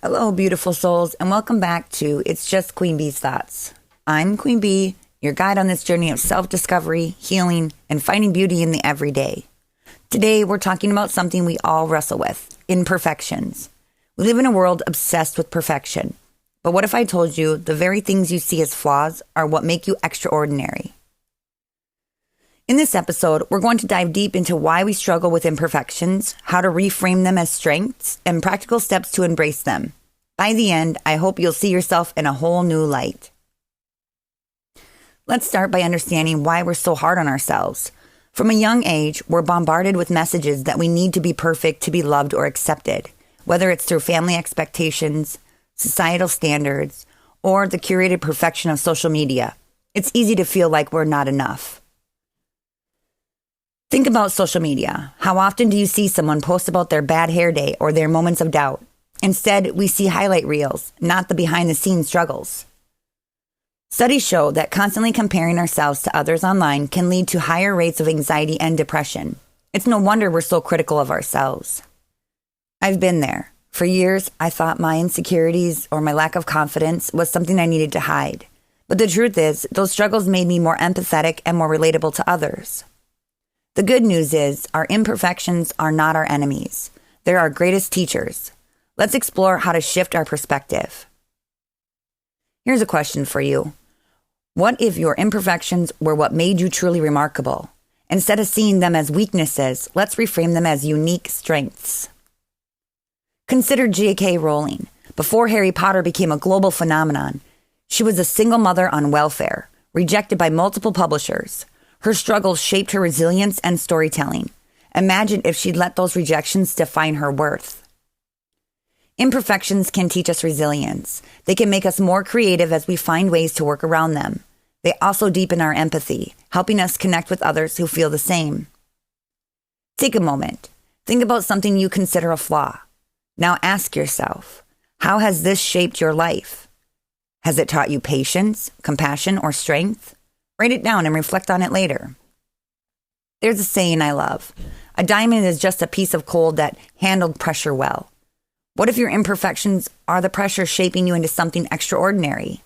Hello, beautiful souls, and welcome back to It's Just Queen Bee's Thoughts. I'm Queen Bee, your guide on this journey of self-discovery, healing, and finding beauty in the everyday. Today, we're talking about something we all wrestle with, imperfections. We live in a world obsessed with perfection. But what if I told you the very things you see as flaws are what make you extraordinary? In this episode, we're going to dive deep into why we struggle with imperfections, how to reframe them as strengths, and practical steps to embrace them. By the end, I hope you'll see yourself in a whole new light. Let's start by understanding why we're so hard on ourselves. From a young age, we're bombarded with messages that we need to be perfect to be loved or accepted, whether it's through family expectations, societal standards, or the curated perfection of social media. It's easy to feel like we're not enough. Think about social media. How often do you see someone post about their bad hair day or their moments of doubt? Instead, we see highlight reels, not the behind-the-scenes struggles. Studies show that constantly comparing ourselves to others online can lead to higher rates of anxiety and depression. It's no wonder we're so critical of ourselves. I've been there. For years, I thought my insecurities or my lack of confidence was something I needed to hide. But the truth is, those struggles made me more empathetic and more relatable to others. The good news is, our imperfections are not our enemies. They're our greatest teachers. Let's explore how to shift our perspective. Here's a question for you. What if your imperfections were what made you truly remarkable? Instead of seeing them as weaknesses, let's reframe them as unique strengths. Consider J.K. Rowling. Before Harry Potter became a global phenomenon, she was a single mother on welfare, rejected by multiple publishers. Her struggles shaped her resilience and storytelling. Imagine if she'd let those rejections define her worth. Imperfections can teach us resilience. They can make us more creative as we find ways to work around them. They also deepen our empathy, helping us connect with others who feel the same. Take a moment. Think about something you consider a flaw. Now ask yourself, how has this shaped your life? Has it taught you patience, compassion, or strength? Write it down and reflect on it later. There's a saying I love. A diamond is just a piece of coal that handled pressure well. What if your imperfections are the pressure shaping you into something extraordinary?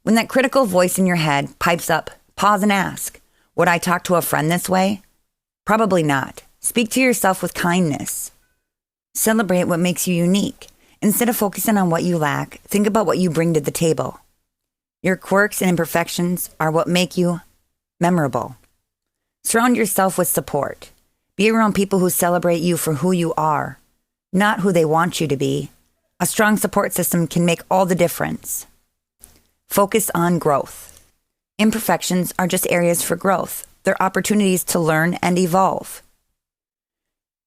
When that critical voice in your head pipes up, pause and ask, would I talk to a friend this way? Probably not. Speak to yourself with kindness. Celebrate what makes you unique. Instead of focusing on what you lack, think about what you bring to the table. Your quirks and imperfections are what make you memorable. Surround yourself with support. Be around people who celebrate you for who you are, not who they want you to be. A strong support system can make all the difference. Focus on growth. Imperfections are just areas for growth. They're opportunities to learn and evolve.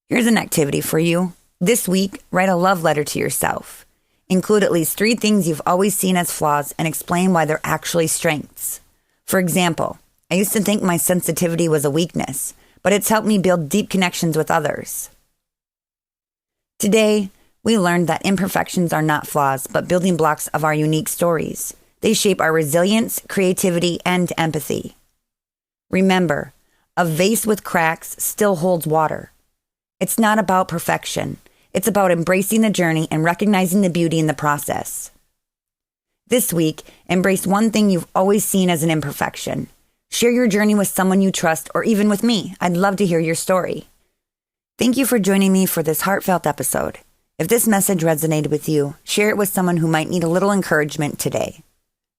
Here's an activity for you. This week, write a love letter to yourself. Include at least 3 things you've always seen as flaws and explain why they're actually strengths. For example, I used to think my sensitivity was a weakness, but it's helped me build deep connections with others. Today, we learned that imperfections are not flaws, but building blocks of our unique stories. They shape our resilience, creativity, and empathy. Remember, a vase with cracks still holds water. It's not about perfection. It's about embracing the journey and recognizing the beauty in the process. This week, embrace one thing you've always seen as an imperfection. Share your journey with someone you trust or even with me. I'd love to hear your story. Thank you for joining me for this heartfelt episode. If this message resonated with you, share it with someone who might need a little encouragement today.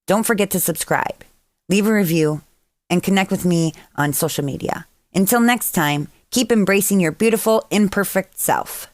Don't forget to subscribe, leave a review, and connect with me on social media. Until next time, keep embracing your beautiful, imperfect self.